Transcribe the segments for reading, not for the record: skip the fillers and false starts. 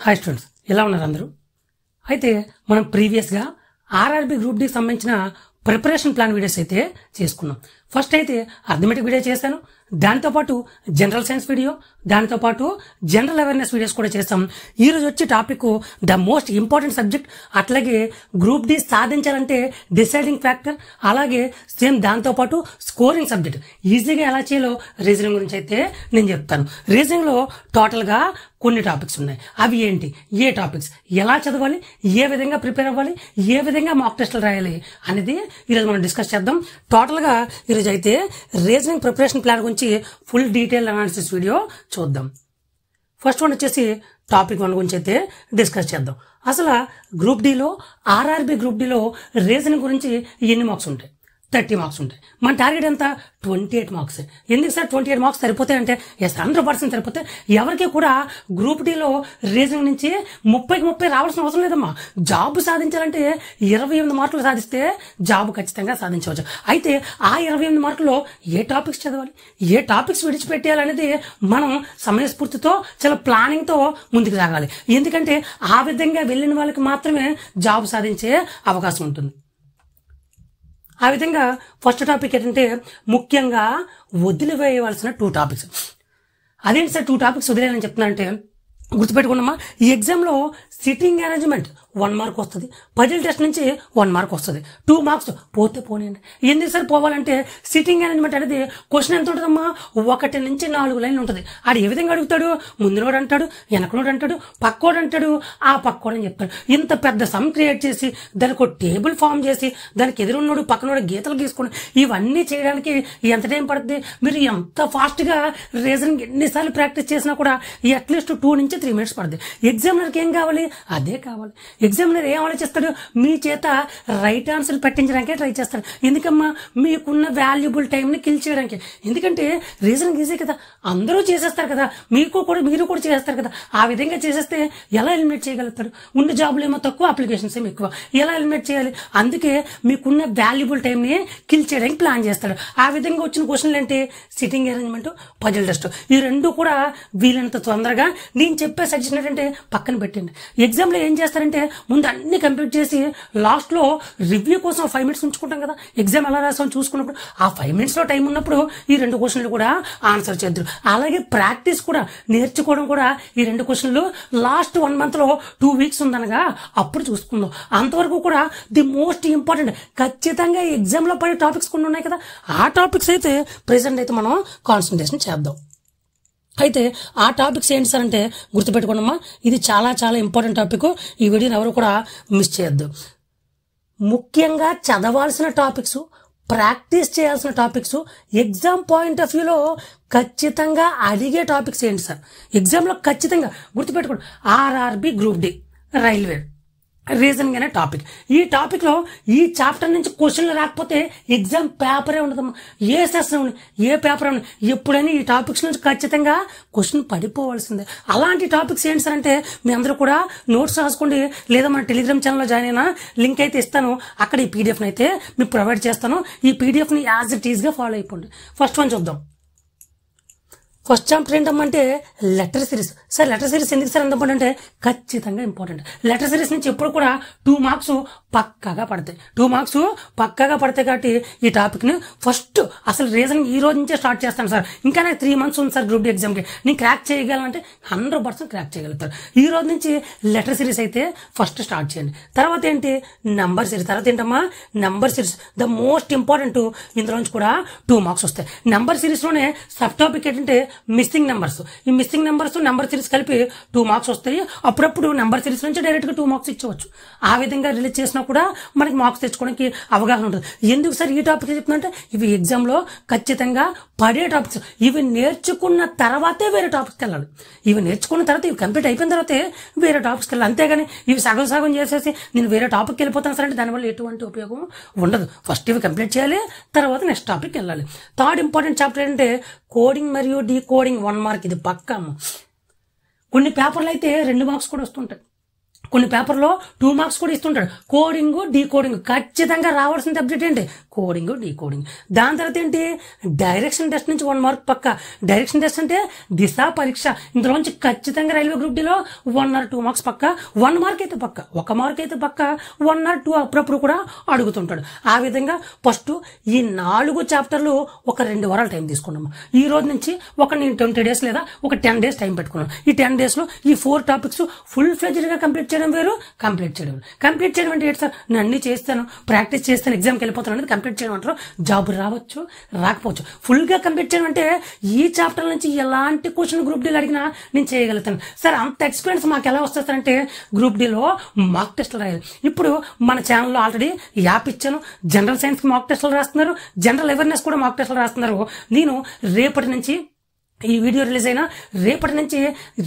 Hi students, ఎలా ఉన్నారు అందరూ? అయితే మనం ప్రీవియస్గా ఆర్ఆర్బి గ్రూప్ డి సంబంధించిన ప్రిపరేషన్ ప్లాన్ వీడియోస్ అయితే చేసుకున్నాం. ఫస్ట్ అయితే అర్థమెటిక్ వీడియో చేశాను, దాంతోపాటు జనరల్ సైన్స్ వీడియో, దాంతోపాటు జనరల్ అవేర్నెస్ వీడియోస్ కూడా చేస్తాం. ఈ రోజు వచ్చే topic the most important subject, అట్లాగే గ్రూప్ డి సాధించాలంటే డిసైడింగ్ ఫ్యాక్టర్, అలాగే సేమ్ దాంతోపాటు స్కోరింగ్ సబ్జెక్ట్ ఈజీగా ఎలా చేయాలో రీజనింగ్ గురించి అయితే నేను చెప్తాను. రీజనింగ్లో టోటల్గా కొన్ని టాపిక్స్ ఉన్నాయి. అవి ఏంటి, ఏ టాపిక్స్, ఎలా చదవాలి, ఏ విధంగా ప్రిపేర్ అవ్వాలి, ఏ విధంగా మాక్ టెస్టులు రాయాలి అనేది ఈరోజు మనం డిస్కస్ చేద్దాం. టోటల్గా ఈరోజు అయితే రీజనింగ్ ప్రిపరేషన్ ప్లాన్ గురించి ఫుల్ డీటెయిల్ అనాలిసిస్ వీడియో చూద్దాం. ఫస్ట్ వన్ వచ్చేసి టాపిక్ 1 గురించి అయితే డిస్కస్ చేద్దాం. అసలు గ్రూప్ డిలో, ఆర్ఆర్బి గ్రూప్ డిలో రీజనింగ్ గురించి ఎన్ని మార్క్స్ ఉంటాయి? 30 మార్క్స్ ఉంటాయి. మన టార్గెట్ ఎంత? 28 మార్క్స్. ఎందుకు సార్ 28 మార్క్స్ సరిపోతాయి అంటే, ఎస్ 100% సరిపోతాయి. ఎవరికి కూడా గ్రూప్ డిలో రీజనింగ్ నుంచి 30కి 30 రావాల్సిన అవసరం లేదమ్మా. జాబ్ సాధించాలంటే 28 మార్కులు సాధిస్తే జాబ్ ఖచ్చితంగా సాధించవచ్చు. అయితే ఆ 28 మార్కుల్లో ఏ టాపిక్స్ చదవాలి, ఏ టాపిక్స్ విడిచిపెట్టేయాలి అనేది మనం సమయస్ఫూర్తితో చాలా ప్లానింగ్తో ముందుకు సాగాలి. ఎందుకంటే ఆ విధంగా వెళ్ళిన వాళ్ళకి మాత్రమే జాబ్ సాధించే అవకాశం ఉంటుంది. ఆ విధంగా ఫస్ట్ టాపిక్ ఏంటంటే ముఖ్యంగా వదిలివేయవలసిన 2 టాపిక్స్. అదేంటి సార్ 2 టాపిక్స్ వదిలేయాలని చెప్తున్నానంటే, గుర్తుపెట్టుకున్నామా, ఈ ఎగ్జామ్లో సిట్టింగ్ అరేంజ్మెంట్ 1 మార్క్ వస్తుంది, పజిల్ టెస్ట్ నుంచి 1 మార్క్ వస్తుంది, 2 మార్క్స్ పోతే పోనీయండి. ఎందుకు సార్ పోవాలంటే, సిట్టింగ్ అరేంజ్మెంట్ అనేది క్వశ్చన్ ఎంత ఉంటుందమ్మా, 1 నుంచి 4 లైన్లు ఉంటుంది. ఆడు ఏ విధంగా అడుగుతాడు, ముందునోడు అంటాడు, వెనకనోడు అంటాడు, పక్కోడు అంటాడు, ఆ పక్కోడు అని చెప్తాడు. ఇంత పెద్ద సమ్ క్రియేట్ చేసి దానికి ఒక టేబుల్ ఫామ్ చేసి దానికి ఎదురున్నోడు పక్కనోడు గీతలు గీసుకుని ఇవన్నీ చేయడానికి ఎంత టైం పడుతుంది? మీరు ఎంత ఫాస్ట్గా రీజనింగ్ ఎన్నిసార్లు ప్రాక్టీస్ చేసినా కూడా అట్లీస్ట్ 2 నుంచి 3 మినిట్స్ పడుతుంది. ఎగ్జామినర్కి ఏం కావాలి? అదే కావాలి. ఎగ్జామినర్ ఏం ఆలోచిస్తాడు? మీ చేత రైట్ ఆన్సర్ పెట్టించడానికే ట్రై చేస్తాడు. ఎందుకమ్మా? మీకున్న వాల్యుబుల్ టైంని కిల్ చేయడానికి. ఎందుకంటే రీజనింగ్ ఈజీ కదా, అందరూ చేసేస్తారు కదా, మీరు కూడా చేస్తారు కదా. ఆ విధంగా చేసేస్తే ఎలా ఎలిమినేట్ చేయగలుగుతాడు? ఉన్న జాబులు ఏమో తక్కువ, అప్లికేషన్స్ ఏమో ఎక్కువ. ఎలా ఎలిమినేట్ చేయాలి? అందుకే మీకున్న వాల్యుబుల్ టైంని కిల్ చేయడానికి ప్లాన్ చేస్తాడు. ఆ విధంగా వచ్చిన క్వశ్చన్లు ఏంటి? Sitting arrangement, puzzle test. ఈ 2 కూడా వీలైనంత తొందరగా నేను చెప్పే సజెషన్ ఏంటంటే పక్కన పెట్టండి. ఎగ్జామ్లో ఏం చేస్తారంటే ముందు అన్ని కంప్లీట్ చేసి లాస్ట్లో రివ్యూ కోసం 5 మినిట్స్ ఉంచుకుంటాం కదా, ఎగ్జామ్ ఎలా రాసామని చూసుకున్నప్పుడు ఆ 5 మినిట్స్లో టైం ఉన్నప్పుడు ఈ 2 క్వశ్చన్లు కూడా ఆన్సర్ చేద్దరు. అలాగే ప్రాక్టీస్ కూడా, నేర్చుకోవడం కూడా ఈ 2 క్వశ్చన్లు లాస్ట్ 1 మంత్లో 2 వీక్స్ ఉందనగా అప్పుడు చూసుకుందాం. అంతవరకు కూడా ది మోస్ట్ ఇంపార్టెంట్ ఖచ్చితంగా ఎగ్జామ్లో పడే టాపిక్స్ కొన్ని ఉన్నాయి కదా, ఆ టాపిక్స్ అయితే ప్రెసెంట్ అయితే మనం కాన్సన్ట్రేషన్ చేద్దాం. అయితే ఆ టాపిక్స్ ఏంటి సార్ అంటే, గుర్తుపెట్టుకోండమ్మా, ఇది చాలా చాలా ఇంపార్టెంట్ టాపిక్. ఈ వీడియోని ఎవరు కూడా మిస్ చేయొద్దు. ముఖ్యంగా చదవాల్సిన టాపిక్స్, ప్రాక్టీస్ చేయాల్సిన టాపిక్స్, ఎగ్జామ్ పాయింట్ ఆఫ్ వ్యూలో ఖచ్చితంగా అడిగే టాపిక్స్ ఏంటి సార్? ఎగ్జామ్లో ఖచ్చితంగా గుర్తుపెట్టుకోండి. RRB group D railway reasoning అనే టాపిక్. ఈ టాపిక్లో ఈ చాప్టర్ నుంచి క్వశ్చన్లు రాకపోతే ఎగ్జామ్ పేపరే ఉండదమ్మా. ఏ సెషన్ ఏ పేపర్ ఉన్నా ఎప్పుడైనా ఈ టాపిక్స్ నుంచి ఖచ్చితంగా క్వశ్చన్ పడిపోవాల్సిందే. అలాంటి టాపిక్స్ ఏంటి సార్ అంటే, మీ అందరూ కూడా నోట్స్ రాసుకోండి, లేదా మన టెలిగ్రామ్ ఛానల్లో జాయిన్ అయినా లింక్ అయితే ఇస్తాను, అక్కడ ఈ పీడిఎఫ్ని అయితే మీకు ప్రొవైడ్ చేస్తాను. ఈ పీడిఎఫ్ని యాజ్ ఇట్ ఈజ్గా ఫాలో అయిపోండి. ఫస్ట్ వన్ చూద్దాం. ఫస్ట్ చాప్టర్ ఏంటమ్మంటే letter series. Sir letter series ఎందుకు సార్ ఎంత ఇంపార్టెంట్ అంటే, ఖచ్చితంగా ఇంపార్టెంట్. లెటర్ సిరీస్ నుంచి ఎప్పుడు కూడా 2 మార్క్స్ పక్కాగా పడతాయి. 2 మార్క్స్ పక్కాగా పడతాయి కాబట్టి ఈ టాపిక్ని ఫస్ట్ అసలు రీజనింగ్ ఈ రోజు నుంచే స్టార్ట్ చేస్తాను సార్. ఇంకా నాకు 3 మంత్స్ ఉంది సార్ గ్రూప్ డి ఎగ్జామ్కి, నేను క్రాక్ చేయగలంటే 100% క్రాక్ చేయగలుగుతారు. ఈ రోజు నుంచి లెటర్ సిరీస్ అయితే ఫస్ట్ స్టార్ట్ చేయండి. తర్వాత ఏంటి? Number series. తర్వాత ఏంటమ్మా? Number series the most important. ఇందులో నుంచి కూడా 2 మార్క్స్ వస్తాయి. నెంబర్ సిరీస్లోనే సబ్ టాపిక్ ఏంటంటే మిస్సింగ్ నెంబర్స్. ఈ మిస్సింగ్ నెంబర్స్, నెంబర్ సిరీస్ కలిపి 2 మార్క్స్ వస్తాయి. అప్పుడప్పుడు నెంబర్ సిరీస్ నుంచి డైరెక్ట్గా 2 మార్క్స్ ఇచ్చవచ్చు. ఆ విధంగా రిలీజ్ చేసినా కూడా మనకి మార్క్స్ తెచ్చుకోవడానికి అవగాహన ఉంటుంది. ఎందుకు సార్ ఈ టాపిక్ చెప్తుందంటే, ఇవి ఎగ్జామ్లో ఖచ్చితంగా పడే టాపిక్స్. ఇవి నేర్చుకున్న తర్వాతే వేరే టాపిక్స్కి వెళ్ళాలి. ఇవి నేర్చుకున్న తర్వాత, ఇవి కంప్లీట్ అయిపోయిన తర్వాతే వేరే టాపిక్స్కి వెళ్ళాలి. అంతేగాని ఇవి సగం సగం చేసేసి నేను వేరే టాపిక్కి వెళ్ళిపోతాను సార్ అంటే దానివల్ల ఎటువంటి ఉపయోగం ఉండదు. ఫస్ట్ ఇవి కంప్లీట్ చేయాలి, తర్వాత నెక్స్ట్ టాపిక్కి వెళ్ళాలి. థర్డ్ ఇంపార్టెంట్ చాప్టర్ ఏంటంటే కోడింగ్ మరియు డీకోడింగ్ 1 మార్క్. ఇది పక్కా. కొన్ని పేపర్లు అయితే 2 మార్క్స్ కూడా వస్తుంటాయి. కొన్ని పేపర్లో 2 మార్క్స్ కూడా ఇస్తుంటాడు. కోడింగ్, డీకోడింగ్ ఖచ్చితంగా రావాల్సిన సబ్జెక్ట్ ఏంటి? Coding, decoding. దాని తర్వాత ఏంటి? డైరెక్షన్ టెస్ట్ నుంచి 1 మార్క్ పక్క. డైరెక్షన్ టెస్ట్ అంటే దిశా పరీక్ష. ఇందులోంచి ఖచ్చితంగా రైల్వే గ్రూప్ డిలో 1 or 2 మార్క్స్ పక్క. 1 మార్క్ అయితే పక్క, 1 మార్క్ అయితే పక్క, 1 or 2 అప్పుడప్పుడు కూడా అడుగుతుంటాడు. ఆ విధంగా ఫస్ట్ ఈ 4 చాప్టర్లు ఒక 2 వారాలు టైం తీసుకున్నాము. ఈ రోజు నుంచి నేను 20 days లేదా ఒక 10 days టైం పెట్టుకున్నాను. ఈ 10 days లో ఈ 4 టాపిక్స్ ఫుల్ ఫ్లెడ్జ్డ్ గా కంప్లీట్ చేయడం వేరు, కంప్లీట్ చేయడం అంటే ఏంటి సార్? నేను అన్ని చేస్తాను, ప్రాక్టీస్ చేస్తాను, ఎగ్జామ్కి వెళ్ళిపోతాను అనేది కంప్లీట్ చేయడం అంటారు. జాబ్ రావచ్చు, రాకపోవచ్చు. ఫుల్ గా కంప్లీట్ చేయడం అంటే ఈ చాప్టర్ నుంచి ఎలాంటి క్వశ్చన్ గ్రూప్ డీలో అడిగినా నేను చేయగలుగుతాను. సార్ అంత ఎక్స్పీరియన్స్ మాకు ఎలా వస్తుంది సార్ అంటే గ్రూప్ డీలో మాక్ టెస్టులు రాయాలి. ఇప్పుడు మన ఛానల్లో ఆల్రెడీ యాప్ ఇచ్చాను. జనరల్ సైన్స్ కి మాక్ టెస్టులు రాస్తున్నారు, జనరల్ అవేర్నెస్ కూడా మాక్ టెస్టులు రాస్తున్నారు. నేను రేపటి నుంచి ఈ వీడియో రిలీజ్ అయినా రేపటి నుంచి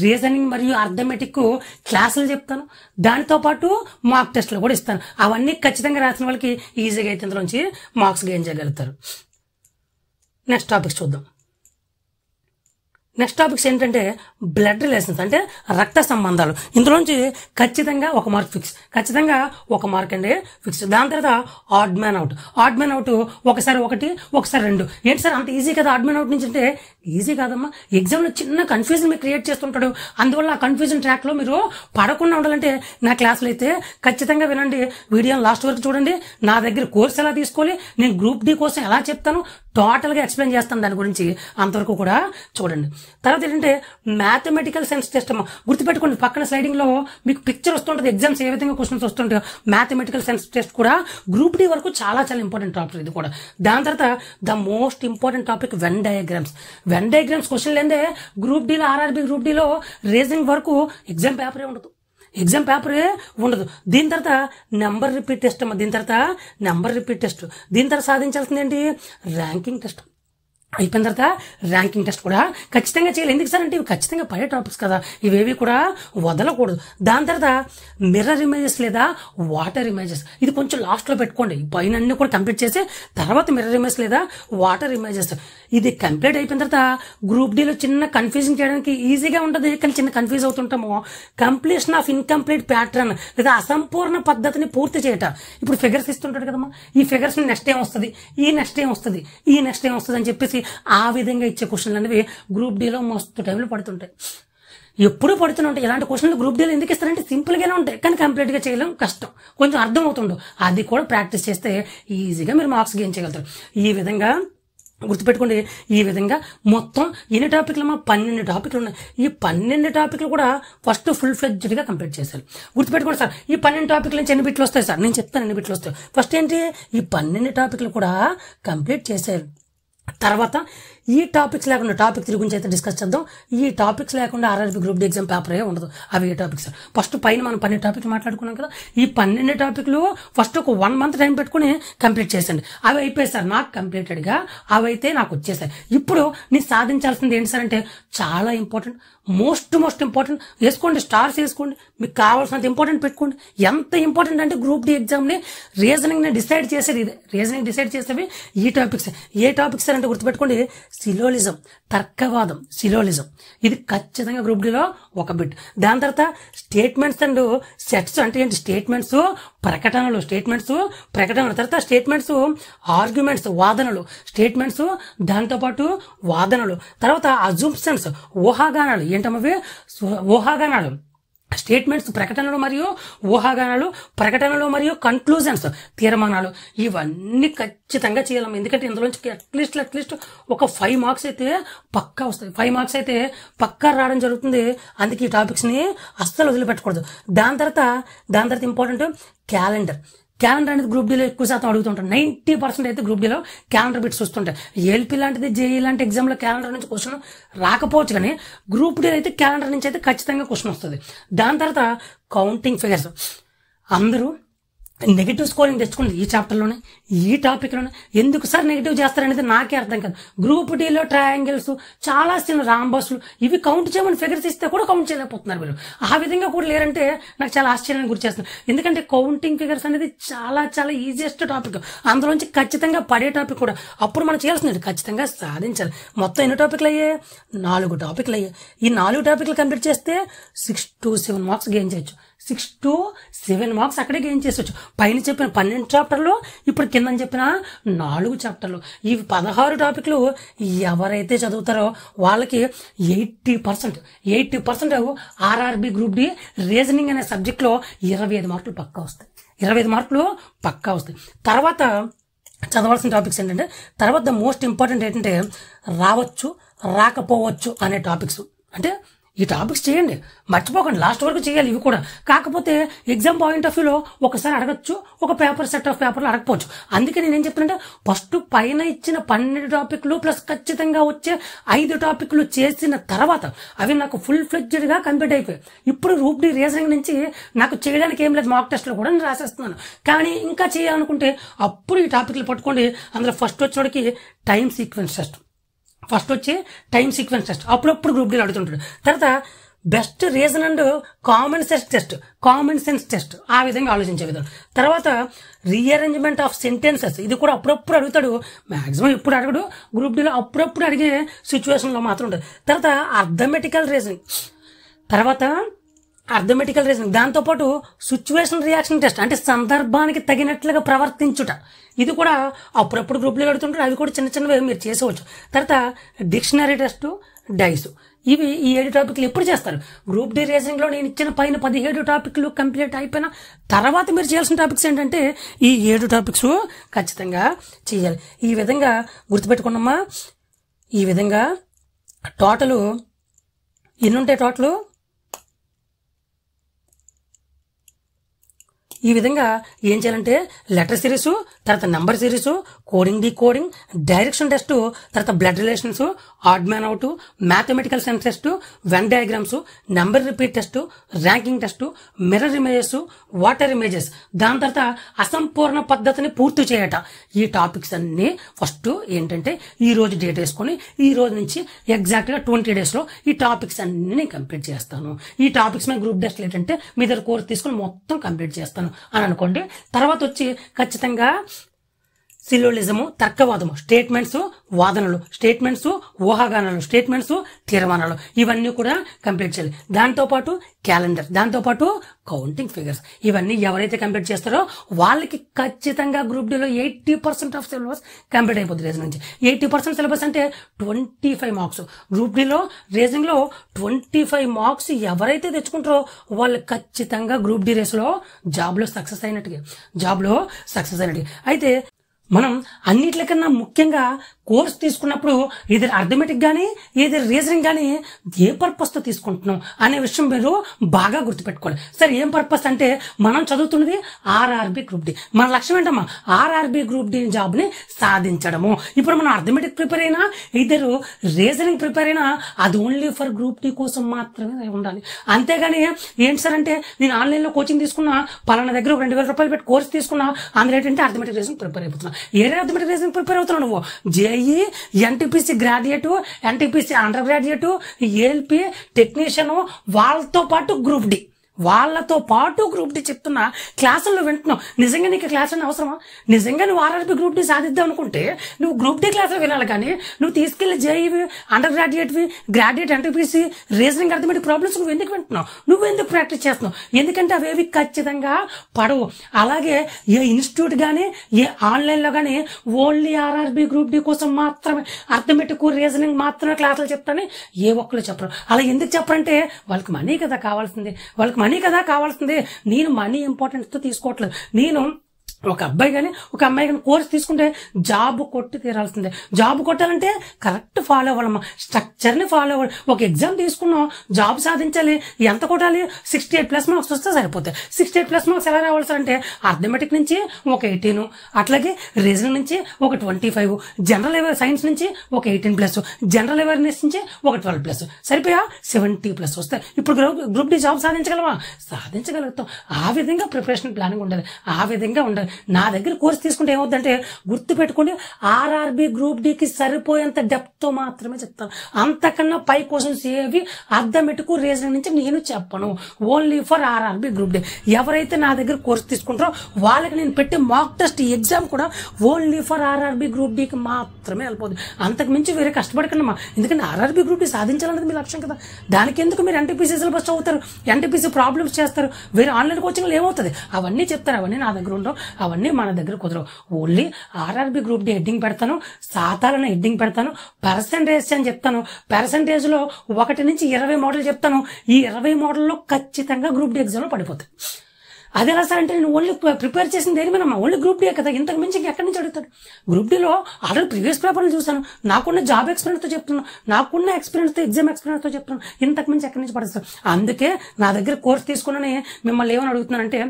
రీజనింగ్ మరియు అర్థమెటిక్ క్లాసులు చెప్తాను. దానితో పాటు మాక్ టెస్టులు కూడా ఇస్తాను. అవన్నీ ఖచ్చితంగా రాసిన వాళ్ళకి ఈజీగా అయితే ఇందులోంచి మార్క్స్ గెయిన్ చేయగలుగుతారు. నెక్స్ట్ టాపిక్స్ చూద్దాం. నెక్స్ట్ టాపిక్స్ ఏంటంటే బ్లడ్ రిలేషన్స్, అంటే రక్త సంబంధాలు. ఇందులోంచి ఖచ్చితంగా 1 మార్క్ ఫిక్స్, ఖచ్చితంగా 1 మార్క్ అండి ఫిక్స్. దాని తర్వాత add man out. Add man out ఒకసారి 1, ఒకసారి 2. ఏంటి సార్ అంత ఈజీ కదా ఆడ్ మ్యాన్ అవుట్ నుంచి అంటే? ఈజీ కాదమ్మా. ఎగ్జామ్లో చిన్న కన్ఫ్యూజన్ మీరు క్రియేట్ చేస్తుంటాడు. అందువల్ల ఆ కన్ఫ్యూజన్ ట్రాక్లో మీరు పడకుండా ఉండాలంటే నా క్లాసులు అయితే ఖచ్చితంగా వినండి. వీడియోని లాస్ట్ వరకు చూడండి. నా దగ్గర కోర్స్ ఎలా తీసుకోవాలి, నేను గ్రూప్ డి కోసం ఎలా చెప్తాను, టోటల్గా ఎక్స్ప్లెయిన్ చేస్తాను దాని గురించి. అంతవరకు కూడా చూడండి. తర్వాత ఏంటంటే మ్యాథమెటికల్ సైన్స్ టెస్ట్ అమ్మా. గుర్తుపెట్టుకోండి, పక్కన స్లైడింగ్ లో మీకు పిక్చర్ వస్తుంటుంది, ఎగ్జామ్స్ ఏ విధంగా క్వశ్చన్స్ వస్తుంటాయో. మ్యాథమెటికల్ సైన్స్ టెస్ట్ కూడా గ్రూప్ డి వరకు చాలా చాలా ఇంపార్టెంట్ టాపిక్ ఇది కూడా. దాని తర్వాత the most important topic Venn diagrams. Venn diagrams question లేదే గ్రూప్ డిలో, ఆర్ఆర్బి గ్రూప్ డిలో రీజనింగ్ వరకు ఎగ్జామ్ పేపరే ఉండదు, ఎగ్జామ్ పేపరే ఉండదు. దీని తర్వాత నెంబర్ రిపీట్ టెస్ట్ అమ్మా. దీని తర్వాత నెంబర్ రిపీట్ టెస్ట్. దీని తర్వాత సాధించాల్సింది ఏంటి? Ranking test. అయిపోయిన తర్వాత ర్యాంకింగ్ టెస్ట్ కూడా ఖచ్చితంగా చేయాలి. ఎందుకు సార్ అంటే ఇవి ఖచ్చితంగా పడే టాపిక్స్ కదా, ఇవేవి కూడా వదలకూడదు. దాని తర్వాత మిర్రర్ ఇమేజెస్ లేదా వాటర్ ఇమేజెస్. ఇది కొంచెం లాస్ట్లో పెట్టుకోండి. పైన అన్ని కూడా కంప్లీట్ చేసి తర్వాత మిర్రర్ ఇమేజ్ లేదా వాటర్ ఇమేజెస్. ఇది కంప్లీట్ అయిపోయిన తర్వాత గ్రూప్ డీలో చిన్న కన్ఫ్యూజన్ చేయడానికి ఈజీగా ఉంటుంది, కానీ చిన్న కన్ఫ్యూజ్ అవుతుంటాము. కంప్లీషన్ ఆఫ్ ఇన్కంప్లీట్ ప్యాటర్న్ లేదా అసంపూర్ణ పద్ధతిని పూర్తి చేయట. ఇప్పుడు ఫిగర్స్ ఇస్తుంటాడు కదమ్మా, ఈ ఫిగర్స్ నెక్స్ట్ ఏం వస్తుంది, ఈ నెక్స్ట్ ఏం వస్తుంది, ఈ నెక్స్ట్ ఏం వస్తుంది అని చెప్పేసి ఆ విధంగా ఇచ్చే క్వశ్చన్లు అనేవి గ్రూప్ డీలో మస్తు టైంలో పడుతుంటాయి, ఎప్పుడు పడుతూనే ఉంటాయి. ఇలాంటి క్వశ్చన్లు గ్రూప్ డీలో ఎందుకు ఇస్తారంటే సింపుల్గానే ఉంటాయి, కానీ కంప్లీట్గా చేయడం కష్టం, కొంచెం అర్థం అవుతుండవు. అది కూడా ప్రాక్టీస్ చేస్తే ఈజీగా మీరు మార్క్స్ గెయిన్ చేయగలుగుతారు. ఈ విధంగా గుర్తుపెట్టుకోండి. ఈ విధంగా మొత్తం ఎన్ని టాపిక్లు అమ్మా? 12 టాపిక్లు ఉన్నాయి. ఈ 12 టాపిక్లు కూడా ఫస్ట్ ఫుల్ ఫ్లెడ్జ్డ్గా కంప్లీట్ చేశారు. గుర్తుపెట్టుకోండి సార్, ఈ 12 టాపిక్ల నుంచి ఎన్ని బిట్లు వస్తాయి సార్? నేను చెప్తాను ఎన్ని బిట్లు వస్తాయి. ఫస్ట్ ఏంటి? ఈ 12 టాపిక్లు కూడా కంప్లీట్ చేశారు. తర్వాత ఈ టాపిక్స్ లేకుండా, టాపిక్ 3 గురించి అయితే డిస్కస్ చేద్దాం. ఈ టాపిక్స్ లేకుండా RRB group D exam paper ఉండదు. అవి ఏ టాపిక్స్? ఫస్ట్ పైన మనం 12 టాపిక్లు మాట్లాడుకున్నాం కదా, ఈ 12 టాపిక్లు ఫస్ట్ ఒక 1 month టైం పెట్టుకుని కంప్లీట్ చేసండి. అవి అయిపోయి సార్ నాకు కంప్లీటెడ్గా అవి అయితే నాకు వచ్చేసాయి. ఇప్పుడు నేను సాధించాల్సింది ఏంటి సార్ అంటే చాలా ఇంపార్టెంట్, మోస్ట్ ఇంపార్టెంట్. వేసుకోండి, స్టార్స్ వేసుకోండి, మీకు కావాల్సినంత ఇంపార్టెంట్ పెట్టుకోండి. ఎంత ఇంపార్టెంట్ అంటే గ్రూప్ డి ఎగ్జామ్ని రీజనింగ్ని డిసైడ్ చేసేది ఇదే. రీజనింగ్ డిసైడ్ చేసేవి ఈ టాపిక్స్. ఏ టాపిక్స్ అంటే గుర్తుపెట్టుకోండి, సిలోలిజం, తర్కవాదం, సిలోలిజం. ఇది ఖచ్చితంగా గ్రూప్ డిలో ఒక బిట్. దాని తర్వాత స్టేట్మెంట్స్ అండ్ సెట్స్. అంటే ఏంటి? స్టేట్మెంట్స్, ప్రకటనలు, తర్వాత స్టేట్మెంట్స్, ఆర్గ్యుమెంట్స్, వాదనలు, స్టేట్మెంట్స్, దాంతోపాటు వాదనలు. తర్వాత అజంప్షన్స్, ఊహాగానాలు. ఏంటమ్మవి? ఊహాగానాలు. స్టేట్మెంట్స్, ప్రకటనలు మరియు ఊహాగానాలు, ప్రకటనలు మరియు కన్క్లూజన్స్, తీర్మానాలు. ఇవన్నీ ఖచ్చితంగా చేయాలి. ఎందుకంటే ఇందులోంచి అట్లీస్ట్ ఒక 5 మార్క్స్ అయితే పక్కా వస్తుంది. 5 మార్క్స్ అయితే పక్కా రావడం జరుగుతుంది. అందుకే ఈ టాపిక్స్ని అస్సలు వదిలిపెట్టకూడదు. దాని తర్వాత ఇంపార్టెంట్ క్యాలెండర్. అనేది గ్రూప్ డీలో ఎక్కువ శాతం అడుగుతుంటారు. 90% అయితే గ్రూప్ డీలో క్యాలెండర్ బిట్స్ వస్తుంటాయి. ఏఎల్పీ లాంటిది, జేఈ లాంటి ఎగ్జామ్లో క్యాలెండర్ నుంచి క్వశ్చన్ రాకపోవచ్చు, కానీ గ్రూప్ డీలో అయితే క్యాలెండర్ నుంచి అయితే ఖచ్చితంగా క్వశ్చన్ వస్తుంది. దాని తర్వాత కౌంటింగ్ ఫిగర్స్. అందరూ నెగిటివ్ స్కోరింగ్ తెచ్చుకుంది ఈ చాప్టర్లోనే, ఈ టాపిక్లోనే. ఎందుకు సార్ నెగిటివ్ చేస్తారనేది నాకే అర్థం కాదు. గ్రూప్ డీలో ట్రయాంగిల్స్, చాలా చిన్న రాంబస్లు, ఇవి కౌంట్ చేయమని ఫిగర్స్ ఇస్తే కూడా కౌంట్ చేయలేకపోతున్నారు మీరు. ఆ విధంగా కూడా లేరంటే నాకు చాలా ఆశ్చర్యాన్ని గురి చేస్తుంది. ఎందుకంటే కౌంటింగ్ ఫిగర్స్ అనేది చాలా ఈజియెస్ట్ టాపిక్, అందులోంచి ఖచ్చితంగా పడే టాపిక్ కూడా. అప్పుడు మనం చేయాల్సింది ఖచ్చితంగా సాధించాలి. మొత్తం ఎన్ని టాపిక్లు అయ్యాయి? 4 టాపిక్లు అయ్యాయి. ఈ 4 టాపిక్లు కంప్లీట్ చేస్తే 6 to 7 మార్క్స్ గెయిన్ చేయొచ్చు. 6 to 7 మార్క్స్ అక్కడే గెయిన్ చేసొచ్చు. పైన చెప్పిన 12 చాప్టర్లు, ఇప్పుడు కింద చెప్పిన 4 చాప్టర్లు, ఇవి 16 టాపిక్లు ఎవరైతే చదువుతారో వాళ్ళకి 80% ఆర్ఆర్బి గ్రూప్ డి రీజనింగ్ అనే సబ్జెక్ట్లో 25 మార్కులు పక్కా వస్తాయి. 25 మార్కులు పక్కా వస్తాయి. తర్వాత చదవాల్సిన టాపిక్స్ ఏంటంటే, తర్వాత మోస్ట్ ఇంపార్టెంట్ ఏంటంటే రావచ్చు రాకపోవచ్చు అనే టాపిక్స్. అంటే ఈ టాపిక్స్ చేయండి, మర్చిపోకండి, లాస్ట్ వరకు చేయాలి ఇవి కూడా. కాకపోతే ఎగ్జామ్ పాయింట్ ఆఫ్ వ్యూలో ఒకసారి అడగచ్చు, ఒక పేపర్ సెట్ ఆఫ్ పేపర్లు అడగపోవచ్చు. అందుకే నేను ఏం చెప్తానంటే, ఫస్ట్ పైన ఇచ్చిన 12 టాపిక్లు ప్లస్ ఖచ్చితంగా వచ్చే 5 టాపిక్లు చేసిన తర్వాత అవి నాకు ఫుల్ ఫ్లెడ్జ్డ్గా కంప్లీట్ అయిపోయాయి. ఇప్పుడు గ్రూప్ డి రీజనింగ్ నుంచి నాకు చేయడానికి ఏం లేదు, మాక్ టెస్ట్లో కూడా నేను రాసేస్తున్నాను. కానీ ఇంకా చేయాలనుకుంటే అప్పుడు ఈ టాపిక్లు పట్టుకోండి. అందులో ఫస్ట్ వచ్చేవాడికి టైం సీక్వెన్స్ టెస్ట్, అప్పుడప్పుడు గ్రూప్ డీలో అడుగుతుంటాడు. తర్వాత best reason and common sense test, ఆ విధంగా ఆలోచించే విధానం. తర్వాత రీఅరేంజ్మెంట్ ఆఫ్ సెంటెన్సెస్, ఇది కూడా అప్పుడప్పుడు అడుగుతాడు. మాక్సిమం ఇప్పుడు అడగడు, గ్రూప్ డీలో అప్పుడప్పుడు అడిగే సిచ్యువేషన్లో మాత్రం ఉంటుంది. తర్వాత అర్థమెటికల్ రీజనింగ్, దాంతోపాటు సిచ్యువేషన్ రియాక్షన్ టెస్ట్, అంటే సందర్భానికి తగినట్లుగా ప్రవర్తించుట, ఇది కూడా అప్పుడప్పుడు గ్రూప్లో అడుగుతుంటారు. అవి కూడా చిన్నవి మీరు చేసేవచ్చు. తర్వాత డిక్షనరీ టెస్ట్, డైస్, ఇవి ఈ 7 టాపిక్లు ఎప్పుడు చేస్తారు? గ్రూప్ డి రీజనింగ్లో నేను ఇచ్చిన పైన 17 టాపిక్లు కంప్లీట్ అయిపోయిన తర్వాత మీరు చేయాల్సిన టాపిక్స్ ఏంటంటే ఈ 7 టాపిక్స్ ఖచ్చితంగా చేయాలి. ఈ విధంగా గుర్తుపెట్టుకున్నామా? ఈ విధంగా టోటలు ఎన్ని ఉంటాయి? టోటలు ఈ విధంగా ఏం చేయాలంటే లెటర్ సిరీసు, తర్వాత number series, coding decoding, direction test, తర్వాత blood relations, odd man out, mathematical sense test, Venn diagrams, number repeat test, ranking test, mirror images, water images, దాని తర్వాత అసంపూర్ణ పద్ధతిని పూర్తి చేయట. ఈ టాపిక్స్ అన్ని ఫస్ట్ ఏంటంటే ఈ రోజు డేట్ వేసుకొని ఈ రోజు నుంచి ఎగ్జాక్ట్గా 20 డేస్లో ఈ టాపిక్స్ అన్ని నేను కంప్లీట్ చేస్తాను. ఈ టాపిక్స్ మీద గ్రూప్ టెస్ట్ ఏంటంటే మీ దగ్గర కోర్స్ తీసుకొని మొత్తం కంప్లీట్ చేస్తాను అని అనుకోండి. తర్వాత వచ్చి ఖచ్చితంగా సిలోలిజము, తర్కవాదము, స్టేట్మెంట్స్, వాదనలు, స్టేట్మెంట్స్, ఊహాగానాలు, స్టేట్మెంట్స్, తీర్మానాలు, ఇవన్నీ కూడా కంప్లీట్ చేయాలి. దాంతోపాటు క్యాలెండర్, దాంతోపాటు కౌంటింగ్ ఫిగర్స్, ఇవన్నీ ఎవరైతే కంప్లీట్ చేస్తారో వాళ్ళకి ఖచ్చితంగా గ్రూప్ డీలో 80% ఆఫ్ సిలబస్ కంప్లీట్ అయిపోతుంది. రీజనింగ్ నుంచి 80% సిలబస్ అంటే 25 మార్క్స్. గ్రూప్ డీలో రీజనింగ్లో 25 మార్క్స్ ఎవరైతే తెచ్చుకుంటారో వాళ్ళు ఖచ్చితంగా గ్రూప్ డి రేస్లో జాబ్లో సక్సెస్ అయినట్టుగా. అయితే మనం అన్నిటికన్నా ముఖ్యంగా కోర్స్ తీసుకున్నప్పుడు ఇది అర్థమెటిక్ కానీ ఇది రీజనింగ్ కానీ ఏ పర్పస్తో తీసుకుంటున్నాం అనే విషయం మీరు బాగా గుర్తుపెట్టుకోవాలి. సరే, ఏం పర్పస్ అంటే మనం చదువుతున్నది ఆర్ఆర్బి గ్రూప్ డి. మన లక్ష్యం ఏంటమ్మా? ఆర్ఆర్బి గ్రూప్ డి జాబ్ని సాధించడము. ఇప్పుడు మనం అర్థమెటిక్ ప్రిపేర్ అయినా ఇద్దరు రీజనింగ్ ప్రిపేర్ అయినా అది ఓన్లీ ఫర్ గ్రూప్ డి కోసం మాత్రమే ఉండాలి. అంతేగాని ఏంటి సార్ అంటే నేను ఆన్లైన్లో కోచింగ్ తీసుకున్నా, పలానా దగ్గర 2000 రూపాయలు పెట్టి కోర్స్ తీసుకున్నా, అందులో ఏంటంటే అర్థమెటిక్ రీజనింగ్ ప్రిపేర్ అయిపోతున్నా. ఏ అర్థమెటిక్ రీజనింగ్ ప్రిపేర్ అవుతున్నావు నువ్వు? JEE, NTPC graduate, NTPC under graduate, ALP technician, వాళ్ళతో పాటు గ్రూప్ డి చెప్తున్నా క్లాసుల్లో వింటున్నావు. నిజంగా నీకు క్లాస్ అని అవసరమా? నిజంగా నువ్వు ఆర్ఆర్బి గ్రూప్ డి సాధిద్దాం అనుకుంటే నువ్వు గ్రూప్ డి క్లాసులు వినాలి. కానీ నువ్వు తీసుకెళ్లి జేఈవి, అండర్ గ్రాడ్యుయేట్వి, graduate, NTPC, reasoning, arithmetic problems నువ్వు ఎందుకు వింటున్నావు? నువ్వు ఎందుకు ప్రాక్టీస్ చేస్తున్నావు? ఎందుకంటే అవేవి ఖచ్చితంగా పడవు. అలాగే ఏ ఇన్స్టిట్యూట్ కానీ ఏ ఆన్లైన్లో కానీ ఓన్లీ ఆర్ఆర్బి గ్రూప్ డి కోసం మాత్రమే అర్థమెటిక్, రీజనింగ్ మాత్రమే క్లాసులు చెప్తానని ఏ ఒక్కరు చెప్పరు. అలా ఎందుకు చెప్పరంటే వాళ్ళకి మనీ కదా కావాల్సింది. నేను మనీ ఇంపార్టెన్స్తో తీసుకోవట్లేదు. నేను ఒక అబ్బాయి కానీ ఒక అమ్మాయి కానీ కోర్స్ తీసుకుంటే జాబ్ కొట్టి తీరాల్సిందే. జాబ్ కొట్టాలంటే కరెక్ట్ ఫాలో అవ్వాలమ్మా, స్ట్రక్చర్ని ఫాలో అవ్వాలి. ఒక ఎగ్జామ్ తీసుకున్నాం, జాబ్ సాధించాలి, ఎంత కొట్టాలి? 68+ మార్క్స్ వస్తే సరిపోతాయి. 68+ మార్క్స్ ఎలా రావాలి సార్ అంటే అర్థమెటిక్ నుంచి ఒక 18, అట్లాగే రీజనింగ్ నుంచి ఒక 25, జనరల్ సైన్స్ నుంచి ఒక 18+, జనరల్ అవేర్నెస్ నుంచి ఒక 12+, సరిపోయా 70+ వస్తాయి. ఇప్పుడు గ్రూప్ డి జాబ్ సాధించగలమా? సాధించగలుగుతాం. ఆ విధంగా ప్రిపరేషన్ ప్లానింగ్ ఉండాలి, ఆ విధంగా ఉండాలి. నా దగ్గర కోర్స్ తీసుకుంటే ఏమవుతుందంటే గుర్తుపెట్టుకోండి, ఆర్ఆర్బి గ్రూప్ డికి సరిపోయేంత డెప్త్తో మాత్రమే చెప్తాను. అంతకన్నా పై క్వశ్చన్స్ ఏవి అర్థమెటిక్ రీజనింగ్ నుంచి నేను చెప్పను. Only for RRB group D. ఎవరైతే నా దగ్గర కోర్స్ తీసుకుంటారో వాళ్ళకి నేను పెట్టే మాక్ టెస్ట్ ఎగ్జామ్ కూడా ఓన్లీ ఫర్ ఆర్ఆర్బి గ్రూప్ డికి మాత్రమే వెళ్ళిపోతుంది. అంతకు మించి వేరే కష్టపడకండి అమ్మా. ఎందుకంటే ఆర్ఆర్బి గ్రూప్ డి సాధించాలన్నది మీ లక్ష్యం కదా. దానికి ఎందుకు మీరు ఎన్టీపీసీ సిలబస్ చదువుతారు, ఎన్టీపీసీ ప్రాబ్లమ్స్ చేస్తారు, వేరే ఆన్లైన్ కోచింగ్లో ఏమవుతుంది అవన్నీ చెప్తారు. అవన్నీ నా దగ్గర ఉండవు, అవన్నీ మన దగ్గర కుదరవు. Only RRB group D heading పెడతాను, సాధారణ హెడ్డింగ్ పెడతాను, పర్సంటేజ్ అని చెప్తాను. పర్సంటేజ్లో 1 నుంచి 20 మోడల్ చెప్తాను. ఈ 20 మోడల్లో ఖచ్చితంగా గ్రూప్ డి ఎగ్జామ్లో పడిపోతాయి. అది ఎలా సార్ అంటే నేను ఓన్లీ ప్రిపేర్ చేసింది దేని మీద, ఓన్లీ గ్రూప్ డి కదా, ఇంతకు మించి ఎక్కడి నుంచి అడుగుతాడు. గ్రూప్ డిలో ఆల్రెడీ ప్రీవియస్ పేపర్లు చూసాను, నాకున్న జాబ్ ఎక్స్పీరియన్స్తో చెప్తున్నాను, నాకున్న ఎక్స్పీరియన్స్తో ఎగ్జామ్ ఎక్స్పీరియన్స్తో చెప్తున్నాను. ఇంతకు మించి ఎక్కడి నుంచి పడుతుంది. అందుకే నా దగ్గర కోర్స్ తీసుకుని మిమ్మల్ని ఏమని అడుగుతున్నానంటే,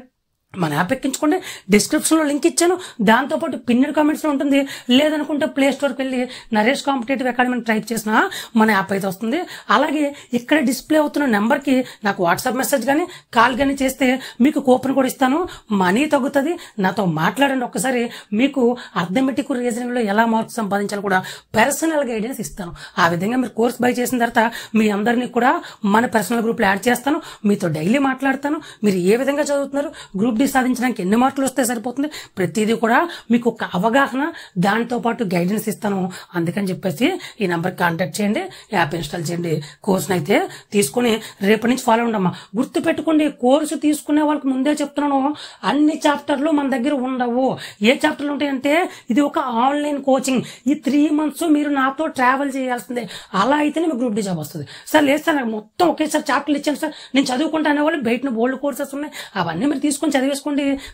మన యాప్ ఎక్కించుకోండి, డిస్క్రిప్షన్లో లింక్ ఇచ్చాను, దాంతోపాటు పిన్నెడ్ కామెంట్స్లో ఉంటుంది. లేదనుకుంటే ప్లే స్టోర్కి వెళ్ళి నరేష్ కాంపిటేటివ్ అకాడమీ టైప్ చేసినా మన యాప్ అయితే వస్తుంది. అలాగే ఇక్కడ డిస్ప్లే అవుతున్న నెంబర్కి నాకు వాట్సాప్ మెసేజ్ కానీ కాల్ కానీ చేస్తే మీకు కూపన్ కూడా ఇస్తాను, మనీ తగ్గుతుంది. నాతో మాట్లాడండి ఒక్కసారి. మీకు అర్థమెటిక్ రీజనింగ్లో ఎలా మార్క్స్ సంపాదించాలో కూడా పర్సనల్ గైడెన్స్ ఇస్తాను. ఆ విధంగా మీరు కోర్స్ బై చేసిన తర్వాత మీ అందరినీ కూడా మన పర్సనల్ గ్రూప్లో యాడ్ చేస్తాను. మీతో డైలీ మాట్లాడతాను. మీరు ఏ విధంగా చదువుతున్నారు, గ్రూప్ డి సాధించడానికి ఎన్ని మార్కులు వస్తే సరిపోతుంది, ప్రతిదీ కూడా మీకు ఒక అవగాహన, దాంతో పాటు గైడెన్స్ ఇస్తాను. అందుకని చెప్పేసి ఈ నెంబర్కి కాంటాక్ట్ చేయండి, యాప్ ఇన్స్టాల్ చేయండి, కోర్సును అయితే తీసుకుని రేపటి నుంచి ఫాలో ఉండమ్మా. గుర్తుపెట్టుకోండి, కోర్సు తీసుకునే వాళ్ళకి ముందే చెప్తున్నాను, అన్ని చాప్టర్లు మన దగ్గర ఉండవు. ఏ చాప్టర్లు ఉంటాయంటే ఇది ఒక ఆన్లైన్ కోచింగ్. ఈ 3 months మీరు నాతో ట్రావెల్ చేయాల్సిందే. అలా అయితేనే మీకు గ్రూప్ డి జాబ్ వస్తుంది. సార్ లేదు సార్, నాకు మొత్తం ఒకేసారి చాప్టర్లు ఇచ్చాను సార్, నేను చదువుకుంటా అనేవాళ్ళు బయట బోల్డ్ కోర్సెస్ ఉన్నాయి, అవన్నీ మీరు తీసుకొని చదివేసుకోండి.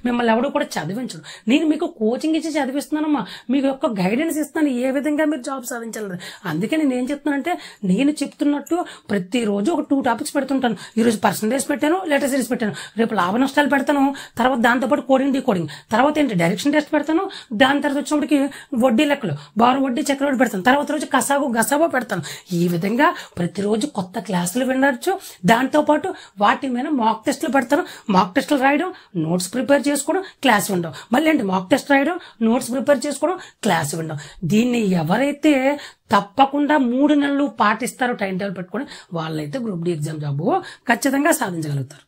మిమ్మల్ని ఎవడో కూడా చదివించడు. నేను మీకు కోచింగ్ ఇచ్చి చదివిస్తున్నానమ్మా, మీకు యొక్క గైడెన్స్ ఇస్తాను ఏ విధంగా మీరు జాబ్ సాధించాలి. అందుకే నేను ఏం చెప్తున్నానంటే, నేను చెప్తున్నట్టు ప్రతిరోజు ఒక 2 టాపిక్స్ పెడుతుంటాను. ఈరోజు పర్సంటేజ్ పెట్టాను, లెటర్ సిరీస్ పెట్టాను, రేపు లాభ నష్టాలు పెడతాను, తర్వాత దాంతోపాటు కోడింగ్ డీకోడింగ్, తర్వాత ఏంటి డైరెక్షన్ టెస్ట్ పెడతాను, దాని తర్వాత వచ్చినప్పటికి వడ్డీ లెక్కలు, బారు వడ్డీ చక్రవడ్డీ పెడతాను, తర్వాత రోజు గసాబో పెడతాను. ఈ విధంగా ప్రతిరోజు కొత్త క్లాసులు వినవచ్చు. దాంతోపాటు వాటి మీద మాక్ టెస్టులు పెడతాను. మాక్ టెస్టులు రాయడం, నోట్స్ ప్రిపేర్ చేసుకోవడం, క్లాస్ వినడం, మళ్ళీ ఏంటి మాక్ టెస్ట్ రాయడం, నోట్స్ ప్రిపేర్ చేసుకోవడం, క్లాస్ వినడం. దీన్ని ఎవరైతే తప్పకుండా 3 నెలలు పాటిస్తారో టైం టేబుల్ పెట్టుకొని, వాళ్ళైతే గ్రూప్ డి ఎగ్జామ్ జాబ్ ఖచ్చితంగా సాధించగలుగుతారు.